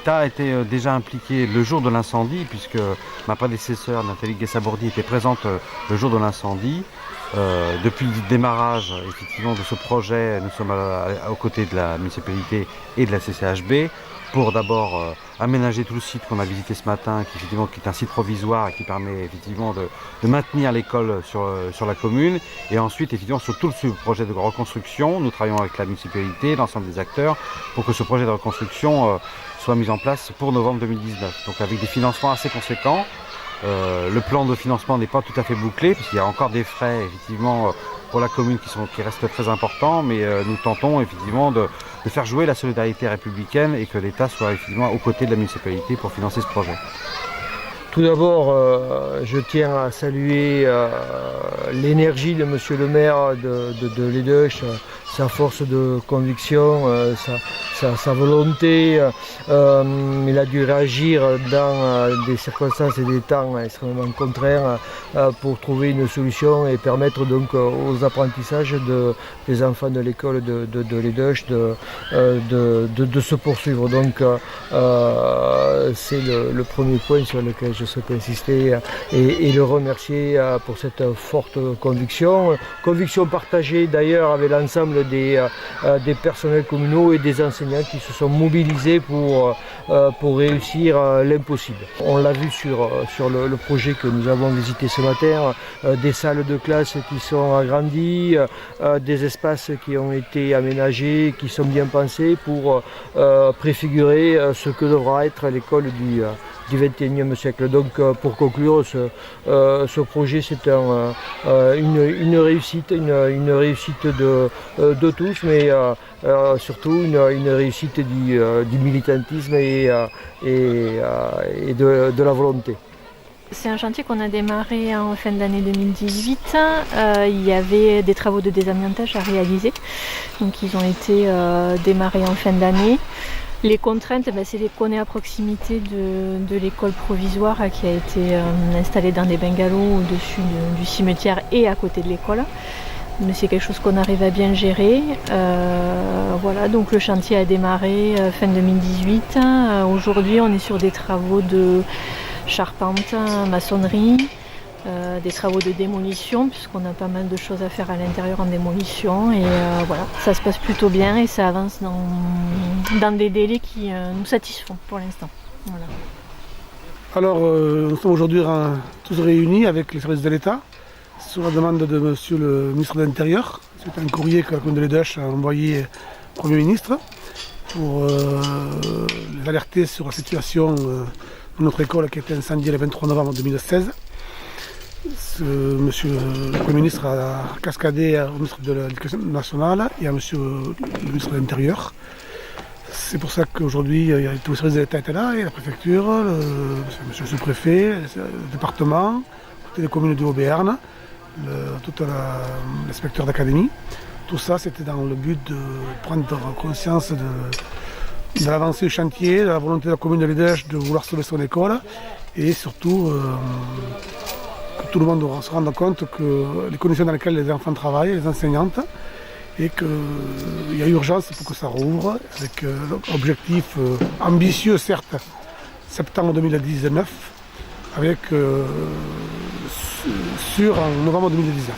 l'État était déjà impliqué le jour de l'incendie, puisque ma prédécesseure Nathalie Guessabordi était présente le jour de l'incendie. Depuis le démarrage effectivement de ce projet, nous sommes aux côtés de la municipalité et de la CCHB pour d'abord aménager tout le site qu'on a visité ce matin, qui est un site provisoire et qui permet effectivement de maintenir l'école sur la commune. Et ensuite, effectivement, sur tout le projet de reconstruction, nous travaillons avec la municipalité, l'ensemble des acteurs, pour que ce projet de reconstruction soit mis en place pour novembre 2019. Donc avec des financements assez conséquents. Le plan de financement n'est pas tout à fait bouclé, puisqu'il y a encore des frais effectivement pour la commune qui restent très importants, mais nous tentons effectivement de faire jouer la solidarité républicaine et que l'État soit effectivement aux côtés de la municipalité pour financer ce projet. Tout d'abord, je tiens à saluer l'énergie de Monsieur le maire de Lédoche, sa force de conviction, sa volonté. Il a dû réagir dans des circonstances et des temps extrêmement contraints pour trouver une solution et permettre donc aux apprentissages des enfants de l'école de Lédoche de se poursuivre. Donc c'est le premier point sur lequel je souhaite insister et le remercier pour cette forte conviction. Conviction partagée d'ailleurs avec l'ensemble des personnels communaux et des enseignants qui se sont mobilisés pour réussir l'impossible. On l'a vu sur le projet que nous avons visité ce matin, des salles de classe qui sont agrandies, des espaces qui ont été aménagés, qui sont bien pensés pour préfigurer ce que devra être l'école du XXIe siècle. Donc pour conclure, ce projet c'est une réussite, une réussite de tous, mais surtout une réussite du militantisme et de la volonté. C'est un chantier qu'on a démarré en fin d'année 2018. Il y avait des travaux de désamiantage à réaliser, donc ils ont été démarrés en fin d'année. Les contraintes, c'est qu'on est à proximité de l'école provisoire qui a été installée dans des bungalows au-dessus du cimetière et à côté de l'école. Mais c'est quelque chose qu'on arrive à bien gérer. Voilà, donc le chantier a démarré fin 2018. Aujourd'hui, on est sur des travaux de charpente, maçonnerie, des travaux de démolition, puisqu'on a pas mal de choses à faire à l'intérieur en démolition. Et voilà, ça se passe plutôt bien et ça avance dans des délais qui nous satisfont pour l'instant. Voilà. Alors, nous sommes aujourd'hui tous réunis avec les services de l'État sur la demande de Monsieur le ministre de l'Intérieur. C'est un courrier que la commune de Lédoche a envoyé au Premier ministre pour les alerter sur la situation de notre école qui a été incendiée le 23 novembre 2016. Monsieur le Premier ministre a cascadé au ministre de l'Éducation nationale et à Monsieur le ministre de l'Intérieur. C'est pour ça qu'aujourd'hui, tous les services de l'État étaient là, et la préfecture, monsieur le sous-préfet, le département, toutes les communes du Haut-Béarn, tout l'inspecteur d'académie. Tout ça, c'était dans le but de prendre conscience de l'avancée du chantier, de la volonté de la commune de Lédoche de vouloir sauver son école, et surtout que tout le monde se rende compte que les conditions dans lesquelles les enfants travaillent, les enseignantes, et qu'il y a urgence pour que ça rouvre, avec l'objectif ambitieux certes, septembre 2019, avec sûr en novembre 2019.